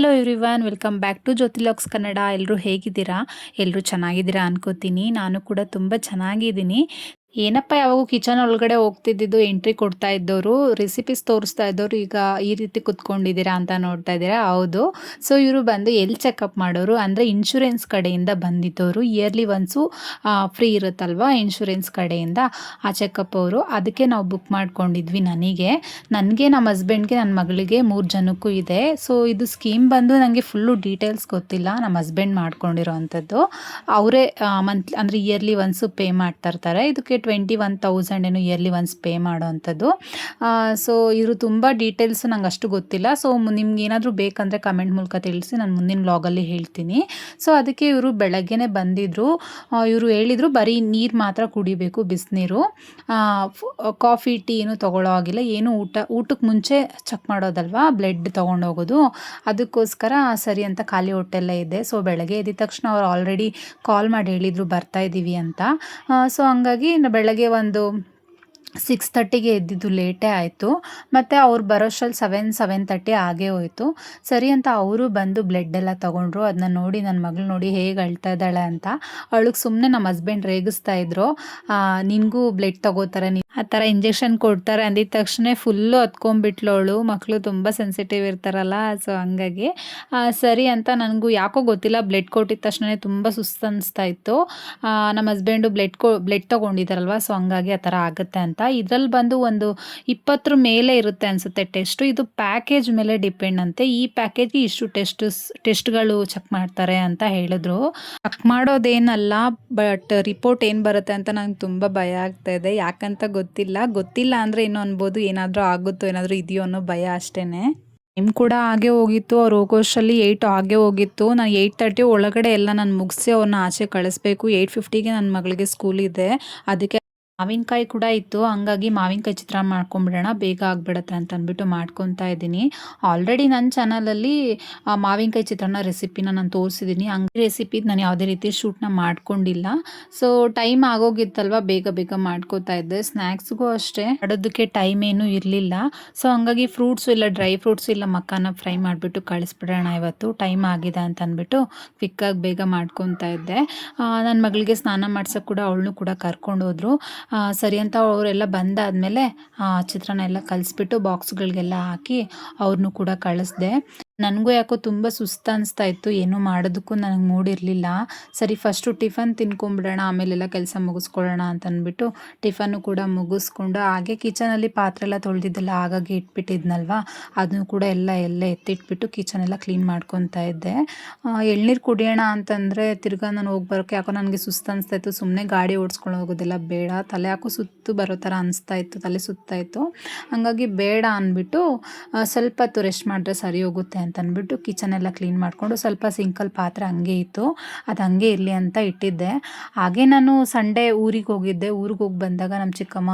Hello everyone, welcome back to Jyothi locks Kannada. ಎಲ್ಲರೂ ಹೇಗಿದ್ದೀರಾ? ಎಲ್ಲರೂ ಚೆನ್ನಾಗಿದ್ದೀರಾ ಅನ್ಕೋತೀನಿ. ನಾನು ಕೂಡ ತುಂಬ ಚೆನ್ನಾಗಿದ್ದೀನಿ. ಏನಪ್ಪ ಯಾವಾಗೂ ಕಿಚನ್ ಒಳಗಡೆ ಹೋಗ್ತಿದ್ದು ಎಂಟ್ರಿ ಕೊಡ್ತಾ ಇದ್ದವರು, ರೆಸಿಪೀಸ್ ತೋರಿಸ್ತಾ ಇದ್ದವರು ಈಗ ಈ ರೀತಿ ಕುತ್ಕೊಂಡಿದ್ದೀರಾ ಅಂತ ನೋಡ್ತಾ ಇದ್ದೀರಾ. ಹೌದು, ಸೊ ಇವರು ಬಂದು ಎಲ್ ಚೆಕಪ್ ಮಾಡೋರು, ಅಂದರೆ ಇನ್ಶೂರೆನ್ಸ್ ಕಡೆಯಿಂದ ಬಂದಿದ್ದವರು. ಇಯರ್ಲಿ ಒನ್ಸು ಫ್ರೀ ಇರುತ್ತಲ್ವ ಇನ್ಶೂರೆನ್ಸ್ ಕಡೆಯಿಂದ ಆ ಚೆಕಪ್ ಅವರು. ಅದಕ್ಕೆ ನಾವು ಬುಕ್ ಮಾಡ್ಕೊಂಡಿದ್ವಿ. ನನಗೆ ನಮ್ಮ ಹಸ್ಬೆಂಡ್ಗೆ, ನನ್ನ ಮಗಳಿಗೆ 3 ಜನಕ್ಕೂ ಇದೆ. ಸೊ ಇದು ಸ್ಕೀಮ್ ಬಂದು ನನಗೆ ಫುಲ್ಲು ಡೀಟೇಲ್ಸ್ ಗೊತ್ತಿಲ್ಲ. ನಮ್ಮ ಹಸ್ಬೆಂಡ್ ಮಾಡ್ಕೊಂಡಿರೋ ಅಂಥದ್ದು. ಅವರೇ ಮಂತ್ಲಿ ಅಂದರೆ ಇಯರ್ಲಿ ಒನ್ಸು ಪೇ ಮಾಡ್ತಾ ಇರ್ತಾರೆ. ಇದಕ್ಕೆ 21,000 ಏನು ಇಯರ್ಲಿ ಒನ್ಸ್ ಪೇ ಮಾಡೋ ಅಂಥದ್ದು. ಸೊ ಇವರು ತುಂಬ ಡೀಟೇಲ್ಸ್ ನಂಗೆ ಅಷ್ಟು ಗೊತ್ತಿಲ್ಲ. ಸೊ ನಿಮ್ಗೆ ಏನಾದರೂ ಬೇಕಂದರೆ ಕಮೆಂಟ್ ಮೂಲಕ ತಿಳಿಸಿ, ನಾನು ಮುಂದಿನ ವ್ಲಾಗಲ್ಲಿ ಹೇಳ್ತೀನಿ. ಸೊ ಅದಕ್ಕೆ ಇವರು ಬೆಳಗ್ಗೆನೇ ಬಂದಿದ್ದರು. ಇವರು ಹೇಳಿದರು ಬರೀ ನೀರು ಮಾತ್ರ ಕುಡಿಬೇಕು, ಬಿಸಿನೀರು, ಕಾಫಿ ಟೀ ಏನು ತೊಗೊಳ್ಳೋ ಆಗಿಲ್ಲ. ಏನು ಊಟಕ್ಕೆ ಮುಂಚೆ ಚೆಕ್ ಮಾಡೋದಲ್ವಾ, ಬ್ಲಡ್ ತೊಗೊಂಡೋಗೋದು. ಅದಕ್ಕೋಸ್ಕರ ಸರಿ ಅಂತ ಖಾಲಿ ಹೊಟ್ಟೆಲ್ಲೇ ಇದೆ. ಸೊ ಬೆಳಗ್ಗೆ ಎದ್ದ ತಕ್ಷಣ ಅವ್ರು ಆಲ್ರೆಡಿ ಕಾಲ್ ಮಾಡಿ ಹೇಳಿದರು ಬರ್ತಾ ಇದ್ದೀವಿ ಅಂತ. ಸೊ ಹಂಗಾಗಿ ಬೆಳಗ್ಗೆ ಒಂದು 6:30ಗೆ ಎದ್ದಿದ್ದು ಲೇಟೇ ಆಯಿತು. ಮತ್ತು ಅವ್ರು ಬರೋಷ್ಟರಲ್ಲಿ 7:30 ಆಗೇ ಹೋಯಿತು. ಸರಿ ಅಂತ ಅವರು ಬಂದು ಬ್ಲಡ್ ಎಲ್ಲ ತೊಗೊಂಡ್ರು. ಅದನ್ನ ನೋಡಿ ನನ್ನ ಮಗಳು ನೋಡಿ ಹೇಗೆ ಅಳ್ತಾ ಇದ್ದಾಳೆ ಅಂತ. ಅವಳಿಗೆ ಸುಮ್ಮನೆ ನಮ್ಮ ಹಸ್ಬೆಂಡ್ ರೇಗಿಸ್ತಾ ಇದ್ರು, ನಿನಗೂ ಬ್ಲಡ್ ತೊಗೋತಾರೆ, ಆ ಥರ ಇಂಜೆಕ್ಷನ್ ಕೊಡ್ತಾರೆ ಅಂದಿದ ತಕ್ಷಣ ಫುಲ್ಲು ಹತ್ಕೊಂಡ್ಬಿಟ್ಲು ಅವಳು. ಮಕ್ಕಳು ತುಂಬ ಸೆನ್ಸಿಟಿವ್ ಇರ್ತಾರಲ್ಲ, ಸೊ ಹಂಗಾಗಿ ಸರಿ ಅಂತ ನನಗೂ ಯಾಕೋ ಗೊತ್ತಿಲ್ಲ, ಬ್ಲಡ್ ಕೊಟ್ಟಿದ ತಕ್ಷಣ ತುಂಬ ಸುಸ್ತು ಅನಿಸ್ತಾ ಇತ್ತು. ನಮ್ಮ ಹಸ್ಬೆಂಡು ಬ್ಲಡ್ ತೊಗೊಂಡಿದ್ದಾರಲ್ವ, ಸೊ ಹಂಗಾಗಿ ಆ ಥರ ಆಗುತ್ತೆ ಅಂತ. ಇದರಲ್ಲಿ ಬಂದು ಒಂದು 20 ಮೇಲೆ ಇರುತ್ತೆ ಅನಿಸುತ್ತೆ ಟೆಸ್ಟು. ಇದು ಪ್ಯಾಕೇಜ್ ಮೇಲೆ ಡಿಪೆಂಡ್ ಅಂತೆ. ಈ ಪ್ಯಾಕೇಜ್ಗೆ ಇಷ್ಟು ಟೆಸ್ಟ್ಗಳು ಚೆಕ್ ಮಾಡ್ತಾರೆ ಅಂತ ಹೇಳಿದ್ರು. ಚೆಕ್ ಮಾಡೋದೇನಲ್ಲ, ಬಟ್ ರಿಪೋರ್ಟ್ ಏನು ಬರುತ್ತೆ ಅಂತ ನಂಗೆ ತುಂಬ ಭಯ ಆಗ್ತಾ ಇದೆ. ಯಾಕಂತ ಗೊತ್ತಿಲ್ಲ ಅಂದರೆ ಇನ್ನೂ ಅನ್ಬೋದು ಏನಾದರೂ ಆಗುತ್ತೋ, ಏನಾದರೂ ಇದೆಯೋ ಅನ್ನೋ ಭಯ ಅಷ್ಟೇ. ಟೈಮ್ ಕೂಡ ಹಾಗೆ ಹೋಗಿತ್ತು. ಅವ್ರು ಹೋಗೋಷ್ಟರಲ್ಲಿ 8 ಆಗೇ ಹೋಗಿತ್ತು. ನಾನು 8:30 ಒಳಗಡೆ ಎಲ್ಲ ನಾನು ಮುಗಿಸಿ ಅವ್ರನ್ನ ಆಚೆ ಕಳಿಸ್ಬೇಕು. 8:50ಗೆ ನನ್ನ ಮಗಳಿಗೆ ಸ್ಕೂಲ್ ಇದೆ. ಅದಕ್ಕೆ ಮಾವಿನಕಾಯಿ ಕೂಡ ಇತ್ತು, ಹಂಗಾಗಿ ಮಾವಿನಕಾಯಿ ಚಿತ್ರಾನ್ನ ಮಾಡ್ಕೊಂಬಿಡೋಣ, ಬೇಗ ಆಗಿಬಿಡುತ್ತೆ ಅಂತ ಅಂದ್ಬಿಟ್ಟು ಮಾಡ್ಕೊತಾ ಇದ್ದೀನಿ. ಆಲ್ರೆಡಿ ನನ್ನ ಚಾನಲಲ್ಲಿ ಮಾವಿನಕಾಯಿ ಚಿತ್ರಾನ್ನ ರೆಸಿಪಿನ ನಾನು ತೋರಿಸಿದ್ದೀನಿ. ಹಂಗೆ ರೆಸಿಪಿ ನಾನು ಯಾವುದೇ ರೀತಿ ಶೂಟ್ನ ಮಾಡ್ಕೊಂಡಿಲ್ಲ. ಸೊ ಟೈಮ್ ಆಗೋಗಿತ್ತಲ್ವ, ಬೇಗ ಮಾಡ್ಕೋತಾ ಇದ್ದೆ. ಸ್ನ್ಯಾಕ್ಸ್ಗೂ ಅಷ್ಟೇ ಮಾಡೋದಕ್ಕೆ ಟೈಮ್ ಏನೂ ಇರಲಿಲ್ಲ. ಸೊ ಹಂಗಾಗಿ ಫ್ರೂಟ್ಸು ಇಲ್ಲ, ಡ್ರೈ ಫ್ರೂಟ್ಸು ಇಲ್ಲ, ಮಕ್ಕನ ಫ್ರೈ ಮಾಡಿಬಿಟ್ಟು ಕಳಿಸ್ಬಿಡೋಣ ಇವತ್ತು, ಟೈಮ್ ಆಗಿದೆ ಅಂತ ಅಂದ್ಬಿಟ್ಟು ಕ್ವಿಕ್ಕಾಗಿ ಬೇಗ ಮಾಡ್ಕೊತಾ ಇದ್ದೆ. ನನ್ನ ಮಗಳಿಗೆ ಸ್ನಾನ ಮಾಡ್ಸೋಕ್ಕೆ ಕೂಡ ಅವಳನ್ನೂ ಕೂಡ ಕರ್ಕೊಂಡು ಹೋದ್ರು. ಸರಿ ಅಂತ ಅವರೆಲ್ಲ ಬಂದಾದಮೇಲೆ ಚಿತ್ರಾನ್ನ ಎಲ್ಲ ಕಲಿಸ್ಬಿಟ್ಟು ಬಾಕ್ಸ್ಗಳಿಗೆಲ್ಲ ಹಾಕಿ ಅವ್ರನ್ನೂ ಕೂಡ ಕಳಿಸ್ದೆ. ನನಗೂ ಯಾಕೋ ತುಂಬ ಸುಸ್ತು ಅನಿಸ್ತಾ ಇತ್ತು, ಏನೂ ಮಾಡೋದಕ್ಕೂ ನನಗೆ ಮೂಡಿರಲಿಲ್ಲ. ಸರಿ ಫಸ್ಟು ಟಿಫನ್ ತಿನ್ಕೊಂಬಿಡೋಣ, ಆಮೇಲೆಲ್ಲ ಕೆಲಸ ಮುಗಿಸ್ಕೊಳ್ಳೋಣ ಅಂತ ಅಂದ್ಬಿಟ್ಟು ಟಿಫನ್ನು ಕೂಡ ಮುಗಿಸ್ಕೊಂಡು ಹಾಗೆ ಕಿಚನಲ್ಲಿ ಪಾತ್ರೆ ಎಲ್ಲ ತೊಳೆದಿದ್ದೆಲ್ಲ ಆಗಾಗ್ಗೆ ಇಟ್ಬಿಟ್ಟಿದ್ನಲ್ವ, ಅದನ್ನು ಕೂಡ ಎಲ್ಲ ಎತ್ತಿಟ್ಬಿಟ್ಟು ಕಿಚನೆಲ್ಲ ಕ್ಲೀನ್ ಮಾಡ್ಕೊತಾ ಇದ್ದೆ. ಎಳ್ನೀರು ಕುಡಿಯೋಣ ಅಂತಂದರೆ ತಿರ್ಗಾ ನಾನು ಹೋಗಿ ಬರೋಕ್ಕೆ ಯಾಕೋ ನನಗೆ ಸುಸ್ತು ಅನಿಸ್ತಾ ಇತ್ತು. ಸುಮ್ಮನೆ ಗಾಡಿ ಓಡಿಸ್ಕೊಂಡು ಹೋಗೋದೆಲ್ಲ ಬೇಡ, ತಲೆ ಯಾಕೋ ಸುತ್ತು ಬರೋ ಥರ ಅನಿಸ್ತಾ ಇತ್ತು, ತಲೆ ಸುತ್ತಾಯಿತು. ಹಾಗಾಗಿ ಬೇಡ ಅಂದ್ಬಿಟ್ಟು ಸ್ವಲ್ಪ ಹೊತ್ತು ರೆಸ್ಟ್ ಮಾಡಿದ್ರೆ ಸರಿ ಹೋಗುತ್ತೆ ಅಂತ ಅಂದ್ಬಿಟ್ಟು ಕಿಚನೆಲ್ಲ ಕ್ಲೀನ್ ಮಾಡಿಕೊಂಡು ಸ್ವಲ್ಪ ಸಿಂಕಲ್ ಪಾತ್ರೆ ಹಂಗೆ ಇತ್ತು, ಅದು ಹಂಗೆ ಇರಲಿ ಅಂತ ಇಟ್ಟಿದ್ದೆ. ಹಾಗೆ ನಾನು ಸಂಡೇ ಊರಿಗೆ ಹೋಗಿದ್ದೆ. ಊರಿಗೆ ಹೋಗಿ ಬಂದಾಗ ನಮ್ಮ ಚಿಕ್ಕಮ್ಮ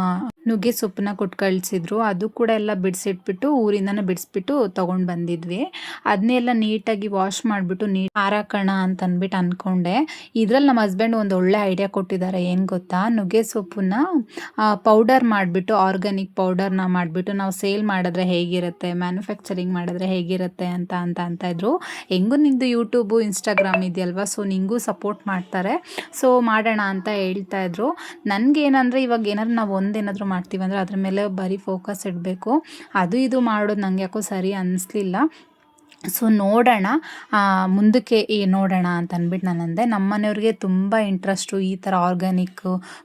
ನುಗ್ಗೆ ಸೊಪ್ಪನ್ನ ಕೊಟ್ಟು ಕಳಿಸಿದ್ರು. ಅದು ಕೂಡ ಎಲ್ಲ ಬಿಡಿಸಿಟ್ಬಿಟ್ಟು ಊರಿಂದನೇ ಬಿಡಿಸ್ಬಿಟ್ಟು ತೊಗೊಂಡು ಬಂದಿದ್ವಿ. ಅದನ್ನೆಲ್ಲ ನೀಟಾಗಿ ವಾಶ್ ಮಾಡಿಬಿಟ್ಟು ಹಾರಾಕೋಣ ಅಂತ ಅಂದ್ಬಿಟ್ಟು ಅಂದ್ಕೊಂಡೆ. ಇದರಲ್ಲಿ ನಮ್ಮ ಹಸ್ಬೆಂಡ್ ಒಂದು ಒಳ್ಳೆ ಐಡಿಯಾ ಕೊಟ್ಟಿದ್ದಾರೆ. ಏನು ಗೊತ್ತಾ, ನುಗ್ಗೆ ಸೊಪ್ಪನ್ನ ಪೌಡರ್ ಮಾಡಿಬಿಟ್ಟು, ಆರ್ಗ್ಯಾನಿಕ್ ಪೌಡರ್ನ ಮಾಡಿಬಿಟ್ಟು ನಾವು ಸೇಲ್ ಮಾಡಿದ್ರೆ ಹೇಗಿರುತ್ತೆ, ಮ್ಯಾನುಫ್ಯಾಕ್ಚರಿಂಗ್ ಮಾಡಿದ್ರೆ ಹೇಗಿರುತ್ತೆ ಅಂತ ಇದ್ರು. ಹೆಂಗೂ ನಿಂದು ಯೂಟ್ಯೂಬು ಇನ್ಸ್ಟಾಗ್ರಾಮ್ ಇದೆಯಲ್ವ, ಸೊ ನಿಂಗೂ ಸಪೋರ್ಟ್ ಮಾಡ್ತಾರೆ, ಸೊ ಮಾಡೋಣ ಅಂತ ಹೇಳ್ತಾ ಇದ್ರು. ನನಗೇನಂದರೆ ಇವಾಗ ಏನಾದ್ರು ನಾವು ಒಂದೇನಾದರೂ ಮಾಡ್ತೀವಿ ಅಂದರೆ ಅದ್ರ ಮೇಲೆ ಬರೀ ಫೋಕಸ್ ಇಡಬೇಕು. ಅದು ಇದು ಮಾಡೋದು ನಂಗೆ ಯಾಕೋ ಸರಿ ಅನ್ನಿಸ್ಲಿಲ್ಲ. ಸೊ ನೋಡೋಣ, ಮುಂದಕ್ಕೆ ನೋಡೋಣ ಅಂತ ಅಂದ್ಬಿಟ್ಟು ನಾನು ಅಂದೆ. ನಮ್ಮ ಮನೆಯವ್ರಿಗೆ ತುಂಬ ಇಂಟ್ರೆಸ್ಟು ಈ ಥರ ಆರ್ಗ್ಯಾನಿಕ್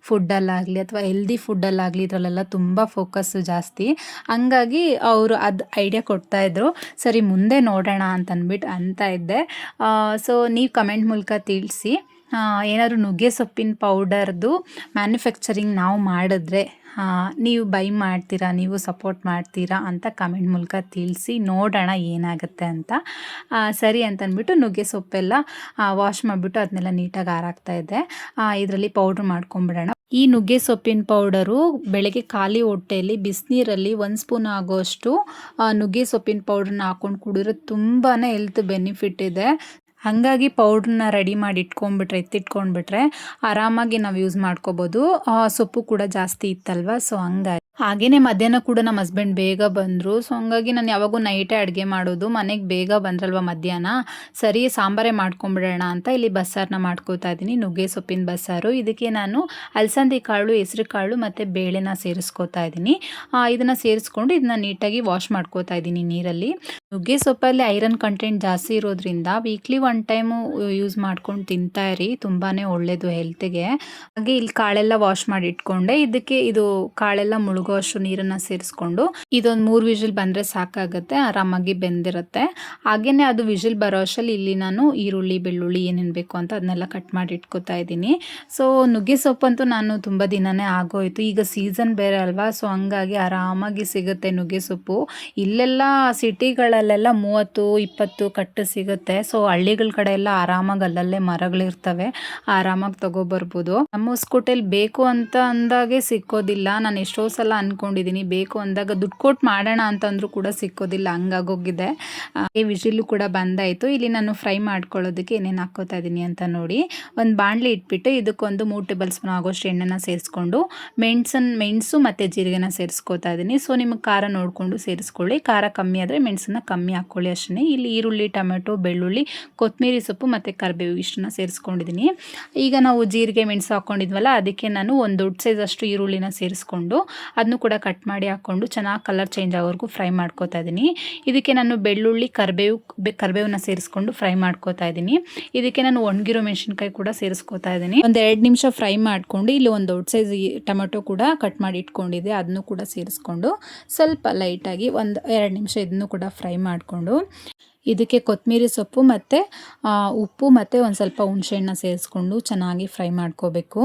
ಫುಡ್ಡಲ್ಲಾಗಲಿ ಅಥವಾ ಹೆಲ್ದಿ ಫುಡ್ಡಲ್ಲಾಗಲಿ ಇದರಲ್ಲೆಲ್ಲ ತುಂಬ ಫೋಕಸ್ಸು ಜಾಸ್ತಿ. ಹಂಗಾಗಿ ಅವರು ಅದು ಐಡಿಯಾ ಕೊಡ್ತಾಯಿದ್ರು. ಸರಿ ಮುಂದೆ ನೋಡೋಣ ಅಂತ ಅಂದ್ಬಿಟ್ಟು ಅಂತ ಇದ್ದೆ. ಸೊ ನೀವು ಕಮೆಂಟ್ ಮೂಲಕ ತಿಳಿಸಿ, ಏನಾದರೂ ನುಗ್ಗೆ ಸೊಪ್ಪಿನ ಪೌಡರ್ದು ಮ್ಯಾನುಫ್ಯಾಕ್ಚರಿಂಗ್ ನಾವು ಮಾಡಿದ್ರೆ ನೀವು ಬೈ ಮಾಡ್ತೀರಾ, ನೀವು ಸಪೋರ್ಟ್ ಮಾಡ್ತೀರಾ ಅಂತ ಕಮೆಂಟ್ ಮೂಲಕ ತಿಳಿಸಿ, ನೋಡೋಣ ಏನಾಗುತ್ತೆ ಅಂತ. ಸರಿ ಅಂತಂದ್ಬಿಟ್ಟು ನುಗ್ಗೆ ಸೊಪ್ಪೆಲ್ಲ ವಾಶ್ ಮಾಡಿಬಿಟ್ಟು ಅದನ್ನೆಲ್ಲ ನೀಟಾಗಿ ಹಾರಾಕ್ತಾ ಇದ್ದೆ. ಇದರಲ್ಲಿ ಪೌಡ್ರ್ ಮಾಡ್ಕೊಂಬಿಡೋಣ. ಈ ನುಗ್ಗೆ ಸೊಪ್ಪಿನ ಪೌಡರು ಬೆಳಗ್ಗೆ ಖಾಲಿ ಹೊಟ್ಟೆಯಲ್ಲಿ ಬಿಸಿನೀರಲ್ಲಿ 1 ಸ್ಪೂನ್ ಆಗೋಷ್ಟು ನುಗ್ಗೆ ಸೊಪ್ಪಿನ ಪೌಡ್ರನ್ನ ಹಾಕ್ಕೊಂಡು ಕುಡಿದ್ರೆ ತುಂಬಾ ಹೆಲ್ತ್ ಬೆನಿಫಿಟ್ ಇದೆ. ಹಾಗಾಗಿ ಪೌಡ್ರನ್ನ ರೆಡಿ ಮಾಡಿ ಎತ್ತಿಟ್ಕೊಂಡ್ಬಿಟ್ರೆ ಆರಾಮಾಗಿ ನಾವು ಯೂಸ್ ಮಾಡ್ಕೋಬೋದು. ಸೊಪ್ಪು ಕೂಡ ಜಾಸ್ತಿ ಇತ್ತಲ್ವ, ಸೊ ಹಂಗಾಗಿ ಹಾಗೇನೇ ಮಧ್ಯಾಹ್ನ ಕೂಡ ನಮ್ಮ ಹಸ್ಬೆಂಡ್ ಬೇಗ ಬಂದರು. ಸೊ ಹಂಗಾಗಿ ನಾನು ಯಾವಾಗೂ ನೈಟೇ ಅಡುಗೆ ಮಾಡೋದು. ಮನೆಗೆ ಬೇಗ ಬಂದ್ರಲ್ವ ಮಧ್ಯಾಹ್ನ, ಸರಿ ಸಾಂಬಾರೇ ಮಾಡ್ಕೊಂಬಿಡೋಣ ಅಂತ ಇಲ್ಲಿ ಬಸ್ಸಾರನ್ನ ಮಾಡ್ಕೋತಾ ಇದ್ದೀನಿ. ನುಗ್ಗೆ ಸೊಪ್ಪಿನ ಬಸ್ಸಾರು. ಇದಕ್ಕೆ ನಾನು ಅಲಸಂದಿ ಕಾಳು, ಹೆಸರು ಕಾಳು ಮತ್ತು ಬೇಳೆನ ಸೇರಿಸ್ಕೋತಾ ಇದ್ದೀನಿ. ಇದನ್ನು ಸೇರಿಸ್ಕೊಂಡು ಇದನ್ನ ನೀಟಾಗಿ ವಾಶ್ ಮಾಡ್ಕೋತಾ ಇದ್ದೀನಿ ನೀರಲ್ಲಿ. ನುಗ್ಗೆ ಸೊಪ್ಪಲ್ಲಿ ಐರನ್ ಕಂಟೆಂಟ್ ಜಾಸ್ತಿ ಇರೋದ್ರಿಂದ ವೀಕ್ಲಿ 1 ಟೈಮು ಯೂಸ್ ಮಾಡ್ಕೊಂಡು ತಿಂತಾ ಇರಿ, ತುಂಬಾ ಒಳ್ಳೆಯದು ಹೆಲ್ತ್ಗೆ. ಹಾಗೆ ಇಲ್ಲಿ ಕಾಳೆಲ್ಲ ವಾಶ್ ಮಾಡಿ ಇಟ್ಕೊಂಡೆ. ಇದಕ್ಕೆ ಇದು ಕಾಳೆಲ್ಲ ಮುಳುಗೋ ಅಷ್ಟು ನೀರನ್ನು ಸೇರಿಸ್ಕೊಂಡು ಇದೊಂದು 3 ವಿಷಲ್ ಬಂದರೆ ಸಾಕಾಗುತ್ತೆ, ಆರಾಮಾಗಿ ಬೆಂದಿರುತ್ತೆ. ಹಾಗೆಯೇ ಅದು ವಿಷಲ್ ಬರೋ ಅಷ್ಟರಲ್ಲಿ ಇಲ್ಲಿ ನಾನು ಈರುಳ್ಳಿ, ಬೆಳ್ಳುಳ್ಳಿ ಏನೇನು ಬೇಕು ಅಂತ ಅದನ್ನೆಲ್ಲ ಕಟ್ ಮಾಡಿ ಇಟ್ಕೋತಾ ಇದ್ದೀನಿ. ಸೊ ನುಗ್ಗೆ ಸೊಪ್ಪಂತೂ ನಾನು ತುಂಬ ದಿನನೇ ಆಗೋಯ್ತು. ಈಗ ಸೀಸನ್ ಬೇರೆ ಅಲ್ವಾ, ಸೊ ಹಂಗಾಗಿ ಆರಾಮಾಗಿ ಸಿಗುತ್ತೆ ನುಗ್ಗೆ ಸೊಪ್ಪು. ಇಲ್ಲೆಲ್ಲ ಸಿಟಿಗಳಲ್ಲೆಲ್ಲ 30-20 ಕಟ್ಟು ಸಿಗುತ್ತೆ. ಸೊ ಹಳ್ಳಿಗಳ ಕಡೆ ಎಲ್ಲ ಆರಾಮಾಗಿ ಅಲ್ಲಲ್ಲೇ ಮರಗಳಿರ್ತವೆ, ಆರಾಮಾಗಿ ತಗೊಬರ್ಬೋದು. ನಮ್ಮ ಹೊಸಕೋಟೆಯಲ್ಲಿ ಬೇಕು ಅಂತ ಅಂದಾಗೆ ಸಿಕ್ಕೋದಿಲ್ಲ. ನಾನು ಎಷ್ಟೋ ಸಲ ಅಂದ್ಕೊಂಡಿದ್ದೀನಿ ಬೇಕು ಅಂದಾಗ ದುಡ್ಡು ಕೊಟ್ಟು ಮಾಡೋಣ ಅಂತಂದ್ರೂ ಕೂಡ ಸಿಕ್ಕೋದಿಲ್ಲ, ಹಂಗಾಗೋಗಿದೆ. ವಿಜಿಲ್ಲು ಕೂಡ ಬಂದಾಯಿತು. ಇಲ್ಲಿ ನಾನು ಫ್ರೈ ಮಾಡ್ಕೊಳ್ಳೋದಕ್ಕೆ ಏನೇನು ಹಾಕ್ಕೋತಾ ಇದ್ದೀನಿ ಅಂತ ನೋಡಿ. ಒಂದು ಬಾಣಲೆ ಇಟ್ಬಿಟ್ಟು ಇದಕ್ಕೊಂದು 3 ಟೇಬಲ್ ಸ್ಪೂನ್ ಆಗೋಷ್ಟು ಎಣ್ಣೆನ ಸೇರಿಸ್ಕೊಂಡು ಮೆಣಸು ಮತ್ತು ಜೀರಿಗೆನ ಸೇರಿಸ್ಕೋತಾ ಇದ್ದೀನಿ. ಸೊ ನಿಮಗೆ ಖಾರ ನೋಡಿಕೊಂಡು ಸೇರಿಸ್ಕೊಳ್ಳಿ. ಖಾರ ಕಮ್ಮಿ ಆದರೆ ಮೆಣಸನ್ನ ಕಮ್ಮಿ ಹಾಕ್ಕೊಳ್ಳಿ ಅಷ್ಟೇ. ಇಲ್ಲಿ ಈರುಳ್ಳಿ, ಟೊಮೆಟೊ, ಬೆಳ್ಳುಳ್ಳಿ, ಕೊತ್ತಂಬರಿ ಸೊಪ್ಪು ಮತ್ತು ಕರಿಬೇವು ಇಷ್ಟನ್ನ ಸೇರಿಸ್ಕೊಂಡಿದ್ದೀನಿ. ಈಗ ನಾವು ಜೀರಿಗೆ, ಮೆಣಸು ಹಾಕ್ಕೊಂಡಿದ್ವಲ್ಲ, ಅದಕ್ಕೆ ನಾನು ಒಂದು ದೊಡ್ಡ ಸೈಜ್ ಅಷ್ಟು ಈರುಳ್ಳಿನ ಸೇರಿಸ್ಕೊಂಡು ಅದನ್ನು ಕೂಡ ಕಟ್ ಮಾಡಿ ಹಾಕ್ಕೊಂಡು ಚೆನ್ನಾಗಿ ಕಲರ್ ಚೇಂಜ್ ಆಗೋವರೆಗೂ ಫ್ರೈ ಮಾಡ್ಕೋತಾ ಇದ್ದೀನಿ. ಇದಕ್ಕೆ ನಾನು ಬೆಳ್ಳುಳ್ಳಿ, ಕರಿಬೇವನ್ನ ಸೇರಿಸ್ಕೊಂಡು ಫ್ರೈ ಮಾಡ್ಕೋತಾ ಇದ್ದೀನಿ. ಇದಕ್ಕೆ ನಾನು ಒಣಗಿರೋ ಮೆಣಸಿನ್ಕಾಯಿ ಕೂಡ ಸೇರಿಸ್ಕೋತಾ ಇದ್ದೀನಿ. ಒಂದು 2 ನಿಮಿಷ ಫ್ರೈ ಮಾಡಿಕೊಂಡು ಇಲ್ಲಿ ಒಂದು ದೊಡ್ಡ ಸೈಜ್ ಟೊಮೆಟೊ ಕೂಡ ಕಟ್ ಮಾಡಿ ಇಟ್ಕೊಂಡಿದ್ದೆ, ಅದನ್ನು ಕೂಡ ಸೇರಿಸ್ಕೊಂಡು ಸ್ವಲ್ಪ ಲೈಟಾಗಿ ಒಂದು 2 ನಿಮಿಷ ಇದನ್ನು ಕೂಡ ಫ್ರೈ ಮಾಡಿಕೊಂಡು ಇದಕ್ಕೆ ಕೊತ್ತಂಬರಿ ಸೊಪ್ಪು ಮತ್ತು ಉಪ್ಪು ಮತ್ತು ಒಂದು ಸ್ವಲ್ಪ ಹುಣಸೆಹಣ್ಣು ಸೇರಿಸ್ಕೊಂಡು ಚೆನ್ನಾಗಿ ಫ್ರೈ ಮಾಡ್ಕೋಬೇಕು.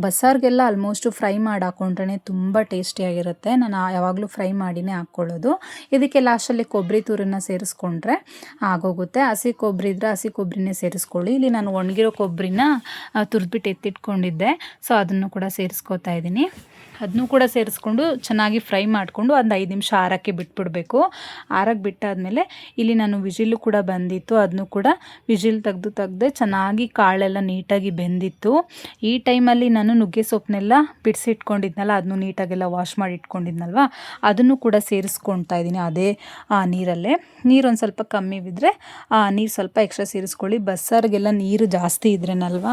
ಬಸ್ಸಾರಿಗೆಲ್ಲ ಆಲ್ಮೋಸ್ಟು ಫ್ರೈ ಮಾಡಿ ಹಾಕ್ಕೊಂಡ್ರೆ ತುಂಬ ಟೇಸ್ಟಿಯಾಗಿರುತ್ತೆ. ನಾನು ಯಾವಾಗಲೂ ಫ್ರೈ ಮಾಡಿನೇ ಹಾಕ್ಕೊಳ್ಳೋದು. ಇದಕ್ಕೆ ಲಾಸ್ಟಲ್ಲಿ ಕೊಬ್ಬರಿ ತುರಿನ ಸೇರಿಸ್ಕೊಂಡ್ರೆ ಆಗೋಗುತ್ತೆ. ಹಸಿ ಕೊಬ್ಬರಿ ಇದ್ದರೆ ಹಸಿ ಕೊಬ್ಬರಿನೇ ಸೇರಿಸ್ಕೊಳ್ಳಿ. ಇಲ್ಲಿ ನಾನು ಒಣಗಿರೋ ಕೊಬ್ಬರಿನ ತುರಿದ್ಬಿಟ್ಟು ಎತ್ತಿಟ್ಕೊಂಡಿದ್ದೆ, ಸೊ ಅದನ್ನು ಕೂಡ ಸೇರಿಸ್ಕೋತಾ ಇದ್ದೀನಿ. ಅದನ್ನು ಕೂಡ ಸೇರಿಸ್ಕೊಂಡು ಚೆನ್ನಾಗಿ ಫ್ರೈ ಮಾಡಿಕೊಂಡು ಒಂದು 5 ನಿಮಿಷ ಆರಕ್ಕೆ ಬಿಟ್ಬಿಡಬೇಕು. ಆರಕ್ಕೆ ಬಿಟ್ಟಾದಮೇಲೆ ಇಲ್ಲಿ ನಾನು ವಿಜಿಲ್ಲು ಕೂಡ ಬಂದಿತ್ತು, ಅದನ್ನು ಕೂಡ ವಿಜಿಲ್ ತೆಗ್ದೆ ಚೆನ್ನಾಗಿ ಕಾಳೆಲ್ಲ ನೀಟಾಗಿ ಬೆಂದಿತ್ತು. ಈ ಟೈಮಲ್ಲಿ ನಾನು ನುಗ್ಗೆ ಸೊಪ್ಪನ್ನೆಲ್ಲ ಬಿಡಿಸಿಟ್ಕೊಂಡಿದ್ನಲ್ಲ, ಅದನ್ನು ನೀಟಾಗೆಲ್ಲ ವಾಶ್ ಮಾಡಿ ಇಟ್ಕೊಂಡಿದ್ನಲ್ವ, ಅದನ್ನು ಕೂಡ ಸೇರಿಸ್ಕೊಳ್ತಾ ಇದ್ದೀನಿ ಅದೇ ನೀರಲ್ಲೇ. ನೀರು ಒಂದು ಸ್ವಲ್ಪ ಕಮ್ಮಿ ಬಿದ್ದರೆ ನೀರು ಸ್ವಲ್ಪ ಎಕ್ಸ್ಟ್ರಾ ಸೇರಿಸ್ಕೊಳ್ಳಿ. ಬಸ್ಸಾರಿಗೆಲ್ಲ ನೀರು ಜಾಸ್ತಿ ಇದ್ರೇನಲ್ವ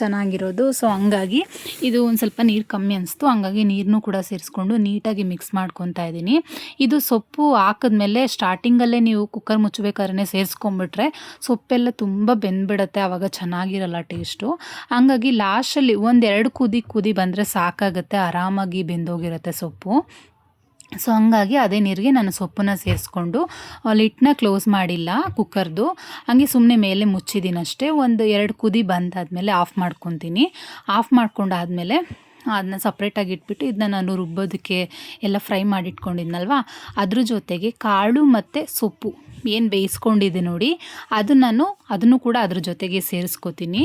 ಚೆನ್ನಾಗಿರೋದು. ಸೊ ಹಂಗಾಗಿ ಇದು ಒಂದು ಸ್ವಲ್ಪ ನೀರು ಕಮ್ಮಿ ಅನಿಸ್ತು, ಹಂಗಾಗಿ ನೀರನ್ನು ಕೂಡ ಸೇರಿಸ್ಕೊಂಡು ನೀಟಾಗಿ ಮಿಕ್ಸ್ ಮಾಡ್ಕೊತಾ ಇದ್ದೀನಿ. ಇದು ಸೊಪ್ಪು ಹಾಕಿದ್ಮೇಲೆ ಸ್ಟಾರ್ಟಿಂಗಲ್ಲೇ ನೀವು ಕುಕ್ಕರ್ ಮುಚ್ಚಬೇಕಾದ್ರೆ ಸೇರಿಸ್ಕೊಂಬಿಟ್ರೆ ಸೊಪ್ಪೆಲ್ಲ ತುಂಬ ಬೆಂದ್ಬಿಡುತ್ತೆ, ಆವಾಗ ಚೆನ್ನಾಗಿರಲ್ಲ ಟೇಸ್ಟು. ಹಂಗಾಗಿ ಲಾಸ್ಟಲ್ಲಿ 1-2 ಕುದಿ ಬಂದರೆ ಸಾಕಾಗುತ್ತೆ, ಆರಾಮಾಗಿ ಬೆಂದೋಗಿರುತ್ತೆ ಸೊಪ್ಪು. ಸೊ ಹಂಗಾಗಿ ಅದೇ ನೀರಿಗೆ ನಾನು ಸೊಪ್ಪನ್ನ ಸೇರಿಸ್ಕೊಂಡು ಲಿಡ್ನ ಕ್ಲೋಸ್ ಮಾಡಿಲ್ಲ ಕುಕ್ಕರ್ದು, ಹಂಗೆ ಸುಮ್ಮನೆ ಮೇಲೆ ಮುಚ್ಚಿದ್ದೀನಿ ಅಷ್ಟೇ. 1-2 ಕುದಿ ಬಂದಾದಮೇಲೆ ಆಫ್ ಮಾಡ್ಕೊತೀನಿ. ಆಫ್ ಮಾಡ್ಕೊಂಡಾದಮೇಲೆ ಅದನ್ನ ಸಪ್ರೇಟಾಗಿ ಇಟ್ಬಿಟ್ಟು ಇದನ್ನ ನಾನು ರುಬ್ಬೋದಕ್ಕೆ ಎಲ್ಲ ಫ್ರೈ ಮಾಡಿ ಇಟ್ಕೊಂಡಿದ್ನಲ್ವ, ಅದ್ರ ಜೊತೆಗೆ ಕಾಳು ಮತ್ತು ಸೊಪ್ಪು ಏನು ಬೇಯಿಸ್ಕೊಂಡಿದ್ದೆ ನೋಡಿ, ಅದನ್ನು ಕೂಡ ಅದ್ರ ಜೊತೆಗೆ ಸೇರಿಸ್ಕೋತೀನಿ.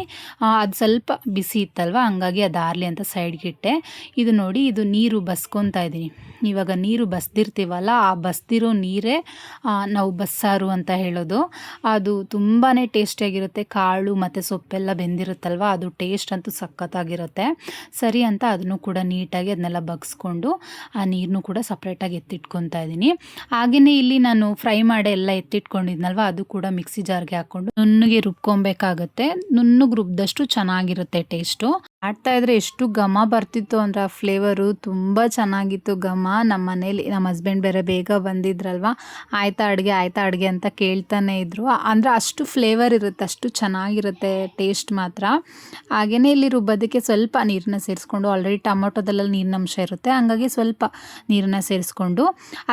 ಅದು ಸ್ವಲ್ಪ ಬಿಸಿ ಇತ್ತಲ್ವ, ಹಂಗಾಗಿ ಅದು ಆರಲಿ ಅಂತ ಸೈಡ್ಗೆ ಇಟ್ಟೆ. ಇದು ನೋಡಿ, ಇದು ನೀರು ಬಸ್ಕೊತಾ ಇದ್ದೀನಿ. ಇವಾಗ ನೀರು ಬಸ್ದಿರ್ತೀವಲ್ಲ, ಆ ಬಸ್ದಿರೋ ನೀರೇ ನಾವು ಬಸ್ಸಾರು ಅಂತ ಹೇಳೋದು. ಅದು ತುಂಬಾ ಟೇಸ್ಟಿಯಾಗಿರುತ್ತೆ. ಕಾಳು ಮತ್ತು ಸೊಪ್ಪೆಲ್ಲ ಬೆಂದಿರುತ್ತಲ್ವ, ಅದು ಟೇಸ್ಟ್ ಅಂತೂ ಸಖತ್ತಾಗಿರುತ್ತೆ. ಸರಿ ಅಂತ ಅದನ್ನು ಕೂಡ ನೀಟಾಗಿ ಅದನ್ನೆಲ್ಲ ಬಗ್ಸ್ಕೊಂಡು ಆ ನೀರನ್ನು ಕೂಡ ಸಪ್ರೇಟಾಗಿ ಎತ್ತಿಟ್ಕೊತಾ ಇದ್ದೀನಿ. ಹಾಗೆಯೇ ಇಲ್ಲಿ ನಾನು ಫ್ರೈ ಮಾಡಿ ಎಲ್ಲ ಎತ್ತಿಟ್ಕೊಂಡಿದ್ನಲ್ವ, ಅದು ಕೂಡ ಮಿಕ್ಸಿ ಜಾರ್ಗೆ ಹಾಕ್ಕೊಂಡು ನುಣ್ಣಗೆ ರುಬ್ಕೊಬೇಕಾಗತ್ತೆ. ನುಣ್ಣಗೆ ರುಬ್ದಷ್ಟು ಚೆನ್ನಾಗಿರುತ್ತೆ ಟೇಸ್ಟು. ಮಾಡ್ತಾಯಿದ್ರೆ ಎಷ್ಟು ಘಮ ಬರ್ತಿತ್ತು ಅಂದರೆ ಆ ಫ್ಲೇವರು ತುಂಬ ಚೆನ್ನಾಗಿತ್ತು ಘಮ. ನಮ್ಮ ಮನೇಲಿ ನಮ್ಮ ಹಸ್ಬೆಂಡ್ ಬೇರೆ ಬೇಗ ಬಂದಿದ್ರಲ್ವ, ಆಯ್ತಾ ಅಡುಗೆ ಅಂತ ಕೇಳ್ತಾನೆ ಇದ್ರು. ಅಂದರೆ ಅಷ್ಟು ಫ್ಲೇವರ್ ಇರುತ್ತೆ, ಅಷ್ಟು ಚೆನ್ನಾಗಿರುತ್ತೆ ಟೇಸ್ಟ್ ಮಾತ್ರ. ಹಾಗೆಯೇ ಇಲ್ಲಿ ರುಬ್ಬೋದಕ್ಕೆ ಸ್ವಲ್ಪ ನೀರನ್ನ ಸೇರಿಸ್ಕೊಂಡು, ಆಲ್ರೆಡಿ ಟೊಮೊಟೊದಲ್ಲೆಲ್ಲ ನೀರಿನಂಶ ಇರುತ್ತೆ, ಹಂಗಾಗಿ ಸ್ವಲ್ಪ ನೀರನ್ನ ಸೇರಿಸ್ಕೊಂಡು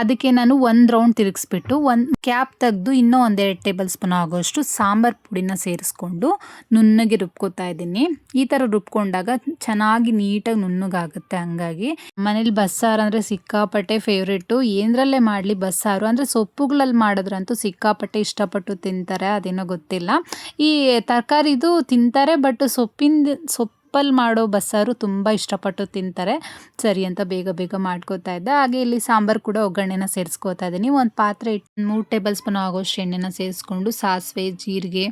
ಅದಕ್ಕೆ ನಾನು 1 ರೌಂಡ್ ತಿರುಗಿಸ್ಬಿಟ್ಟು ಒಂದು ಕ್ಯಾಪ್ ತೆಗೆದು ಇನ್ನೂ 1-2 ಟೇಬಲ್ ಸ್ಪೂನ್ ಆಗೋಷ್ಟು ಸಾಂಬಾರು ಪುಡಿನ ಸೇರಿಸ್ಕೊಂಡು ನುಣ್ಣಗೆ ರುಬ್ಕೋತಾ ಇದ್ದೀನಿ. ಈ ಥರ ರುಬ್ಕೊಂಡಾಗ ಚೆನ್ನಾಗಿ ನೀಟಾಗಿ ನುಣ್ಣಗಾಗುತ್ತೆ. ಹಂಗಾಗಿ ಮನೇಲಿ ಬಸ್ಸಾರು ಅಂದರೆ ಸಿಕ್ಕಾಪಟ್ಟೆ ಫೇವ್ರೇಟು. ಏನರಲ್ಲೇ ಮಾಡಲಿ ಬಸ್ಸಾರು ಅಂದರೆ ಸೊಪ್ಪುಗಳಲ್ಲಿ ಮಾಡಿದ್ರಂತೂ ಸಿಕ್ಕಾಪಟ್ಟೆ ಇಷ್ಟಪಟ್ಟು ತಿಂತಾರೆ, ಅದೇನೋ ಗೊತ್ತಿಲ್ಲ. ಈ ತರಕಾರಿದು ತಿಂತಾರೆ, ಬಟ್ ಸೊಪ್ಪಿನ ಸಿಂಪಲ್ ಮಾಡೋ ಬಸ್ಸಾರು ತುಂಬ ಇಷ್ಟಪಟ್ಟು ತಿಂತಾರೆ. ಸರಿ ಅಂತ ಬೇಗ ಬೇಗ ಮಾಡ್ಕೋತಾ ಇದ್ದೆ. ಹಾಗೆ ಇಲ್ಲಿ ಸಾಂಬಾರು ಕೂಡ ಒಗ್ಗರಣೆನ ಸೇರಿಸ್ಕೋತಾ ಇದ್ದೀನಿ. ಒಂದು ಪಾತ್ರೆ ಇಟ್ಟು 3 ಟೇಬಲ್ ಸ್ಪೂನ್ ಆಗೋಷ್ಟು ಎಣ್ಣೆನ ಸೇರಿಸ್ಕೊಂಡು ಸಾಸಿವೆ, ಜೀರಿಗೆ,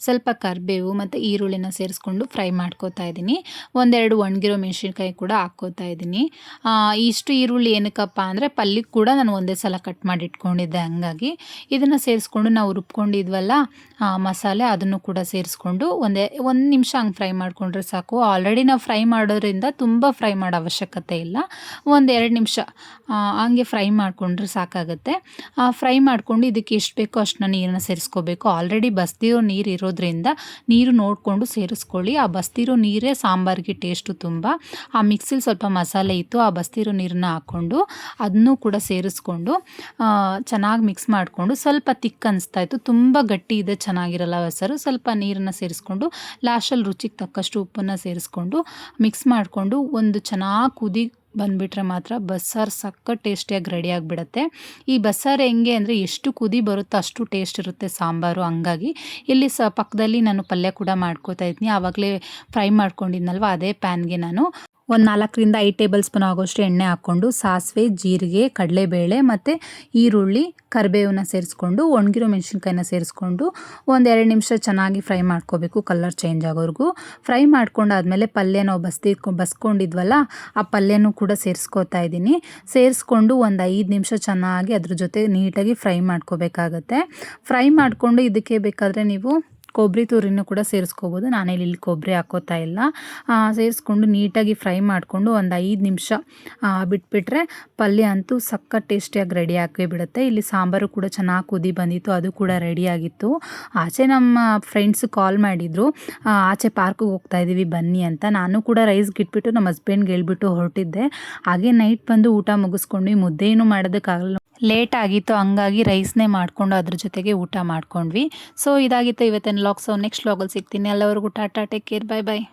ಸ್ವಲ್ಪ ಕರಿಬೇವು ಮತ್ತು ಈರುಳ್ಳಿನ ಸೇರಿಸ್ಕೊಂಡು ಫ್ರೈ ಮಾಡ್ಕೋತಾ ಇದ್ದೀನಿ. ಒಂದೆರಡು ಒಣಗಿರೋ ಮೆಣಸಿನ್ಕಾಯಿ ಕೂಡ ಹಾಕ್ಕೋತಾ ಇದ್ದೀನಿ. ಇಷ್ಟು ಈರುಳ್ಳಿ ಏನಕ್ಕಪ್ಪ ಅಂದರೆ ಪಲ್ಯಕ್ಕೆ ಕೂಡ ನಾನು ಒಂದೇ ಸಲ ಕಟ್ ಮಾಡಿ ಇಟ್ಕೊಂಡಿದ್ದೆ. ಹಂಗಾಗಿ ಇದನ್ನು ಸೇರಿಸ್ಕೊಂಡು ನಾವು ರುಬ್ಕೊಂಡಿದ್ವಲ್ಲ ಮಸಾಲೆ, ಅದನ್ನು ಕೂಡ ಸೇರಿಸ್ಕೊಂಡು ಒಂದು ನಿಮಿಷ ಹಂಗೆ ಫ್ರೈ ಮಾಡಿಕೊಂಡ್ರೆ ಸಾಕು. ಆಲ್ರೆಡಿ ನಾವು ಫ್ರೈ ಮಾಡೋದ್ರಿಂದ ತುಂಬ ಫ್ರೈ ಮಾಡೋ ಅವಶ್ಯಕತೆ ಇಲ್ಲ. ಒಂದು 2 ನಿಮಿಷ ಹಂಗೆ ಫ್ರೈ ಮಾಡಿಕೊಂಡ್ರೆ ಸಾಕಾಗುತ್ತೆ. ಫ್ರೈ ಮಾಡಿಕೊಂಡು ಇದಕ್ಕೆ ಎಷ್ಟು ಬೇಕೋ ಅಷ್ಟನ್ನ ನೀರನ್ನ ಸೇರಿಸ್ಕೋಬೇಕು. ಆಲ್ರೆಡಿ ಬಸ್ದಿರೋ ನೀರು ಇರೋದ್ರಿಂದ ನೀರು ನೋಡಿಕೊಂಡು ಸೇರಿಸ್ಕೊಳ್ಳಿ. ಆ ಬಸ್ದಿರೋ ನೀರೇ ಸಾಂಬಾರಿಗೆ ಟೇಸ್ಟು ತುಂಬ. ಆ ಮಿಕ್ಸಿಲಿ ಸ್ವಲ್ಪ ಮಸಾಲೆ ಇತ್ತು, ಆ ಬಸ್ದಿರೋ ನೀರನ್ನ ಹಾಕ್ಕೊಂಡು ಅದನ್ನೂ ಕೂಡ ಸೇರಿಸ್ಕೊಂಡು ಚೆನ್ನಾಗಿ ಮಿಕ್ಸ್ ಮಾಡಿಕೊಂಡು ಸ್ವಲ್ಪ ತಿಕ್ ಅನಿಸ್ತಾ ಇತ್ತು. ತುಂಬ ಗಟ್ಟಿ ಇದೆ, ಚೆನ್ನಾಗಿರಲ್ಲ ಬಸ್ಸಾರು. ಸ್ವಲ್ಪ ನೀರನ್ನು ಸೇರಿಸ್ಕೊಂಡು ಲಾಸ್ಟಲ್ಲಿ ರುಚಿಗೆ ತಕ್ಕಷ್ಟು ಉಪ್ಪನ್ನು ಸೇರಿಸ್ಕೊಂಡು ಮಿಕ್ಸ್ ಮಾಡಿಕೊಂಡು ಒಂದು ಚೆನ್ನಾಗಿ ಕುದಿ ಬಂದುಬಿಟ್ರೆ ಮಾತ್ರ ಬಸ್ಸಾರು ಸಖತ್ ಟೇಸ್ಟಿಯಾಗಿ ರೆಡಿ ಆಗಿಬಿಡುತ್ತೆ. ಈ ಬಸ್ಸಾರು ಹೆಂಗೆ ಅಂದರೆ ಎಷ್ಟು ಕುದಿ ಬರುತ್ತೋ ಅಷ್ಟು ಟೇಸ್ಟ್ ಇರುತ್ತೆ ಸಾಂಬಾರು. ಹಂಗಾಗಿ ಇಲ್ಲಿ ಪಕ್ಕದಲ್ಲಿ ನಾನು ಪಲ್ಯ ಕೂಡ ಮಾಡ್ಕೋತಾ ಇದ್ದೀನಿ. ಆವಾಗಲೇ ಫ್ರೈ ಮಾಡ್ಕೊಂಡಿದ್ನಲ್ವ, ಅದೇ ಪ್ಯಾನ್ಗೆ ನಾನು ಒಂದು 4ರಿಂದ 5 ಟೇಬಲ್ ಸ್ಪೂನ್ ಆಗೋಷ್ಟು ಎಣ್ಣೆ ಹಾಕ್ಕೊಂಡು ಸಾಸಿವೆ, ಜೀರಿಗೆ, ಕಡಲೆಬೇಳೆ ಮತ್ತು ಈರುಳ್ಳಿ, ಕರಿಬೇವನ್ನ ಸೇರಿಸ್ಕೊಂಡು ಒಣಗಿರೋ ಮೆಣಸಿನ್ಕಾಯಿನ ಸೇರಿಸ್ಕೊಂಡು ಒಂದು 2 ನಿಮಿಷ ಚೆನ್ನಾಗಿ ಫ್ರೈ ಮಾಡ್ಕೋಬೇಕು, ಕಲರ್ ಚೇಂಜ್ ಆಗೋವರೆಗೂ. ಫ್ರೈ ಮಾಡ್ಕೊಂಡಾದ್ಮೇಲೆ ಪಲ್ಯ ನಾವು ಬಸ್ಕೊಂಡಿದ್ವಲ್ಲ, ಆ ಪಲ್ಯನೂ ಕೂಡ ಸೇರಿಸ್ಕೋತಾ ಇದ್ದೀನಿ. ಸೇರಿಸ್ಕೊಂಡು ಒಂದು 5 ನಿಮಿಷ ಚೆನ್ನಾಗಿ ಅದ್ರ ಜೊತೆ ನೀಟಾಗಿ ಫ್ರೈ ಮಾಡ್ಕೋಬೇಕಾಗತ್ತೆ. ಫ್ರೈ ಮಾಡಿಕೊಂಡು ಇದಕ್ಕೆ ಬೇಕಾದರೆ ನೀವು ಕೊಬ್ಬರಿ ತುರಿನೂ ಕೂಡ ಸೇರಿಸ್ಕೋಬೋದು. ನಾನಿಲ್ಲಿ ಕೊಬ್ಬರಿ ಹಾಕೋತಾ ಇಲ್ಲ. ಸೇರಿಸ್ಕೊಂಡು ನೀಟಾಗಿ ಫ್ರೈ ಮಾಡಿಕೊಂಡು ಒಂದು 5 ನಿಮಿಷ ಬಿಟ್ಬಿಟ್ರೆ ಪಲ್ಯ ಅಂತೂ ಸಖತ್ ಟೇಸ್ಟಿಯಾಗಿ ರೆಡಿ ಬಿಡುತ್ತೆ. ಇಲ್ಲಿ ಸಾಂಬಾರು ಕೂಡ ಚೆನ್ನಾಗಿ ಕುದಿ ಬಂದಿತ್ತು, ಅದು ಕೂಡ ರೆಡಿಯಾಗಿತ್ತು. ಆಚೆ ನಮ್ಮ ಫ್ರೆಂಡ್ಸ್ ಕಾಲ್ ಮಾಡಿದರು, ಆಚೆ ಪಾರ್ಕಿಗೆ ಹೋಗ್ತಾ ಇದ್ದೀವಿ ಬನ್ನಿ ಅಂತ. ನಾನು ಕೂಡ ರೈಸ್ಗೆ ಇಟ್ಬಿಟ್ಟು ನಮ್ಮ ಹಸ್ಬೆಂಡ್ಗೆ ಹೇಳ್ಬಿಟ್ಟು ಹೊರಟಿದ್ದೆ. ಹಾಗೆ ನೈಟ್ ಬಂದು ಊಟ ಮುಗಿಸ್ಕೊಂಡ್ವಿ. ಮುದ್ದೆ ಏನೂ ಮಾಡೋದಕ್ಕಾಗಲ್ಲ, ಲೇಟ್ ಆಗಿತ್ತು. ಹಂಗಾಗಿ ರೈಸ್ನೇ ಮಾಡಿಕೊಂಡು ಅದ್ರ ಜೊತೆಗೆ ಊಟ ಮಾಡ್ಕೊಂಡ್ವಿ. ಸೊ ಇದಾಗಿತ್ತು ಇವತ್ತಿನ ವ್ಲಾಗ್. ಸೊ ನೆಕ್ಸ್ಟ್ ವ್ಲಾಗಲ್ಲಿ ಸಿಗ್ತೀನಿ. ಎಲ್ಲರಿಗೂ ಟಾಟಾ, ಟೇಕ್ ಕೇರ್, ಬೈ ಬಾಯ್.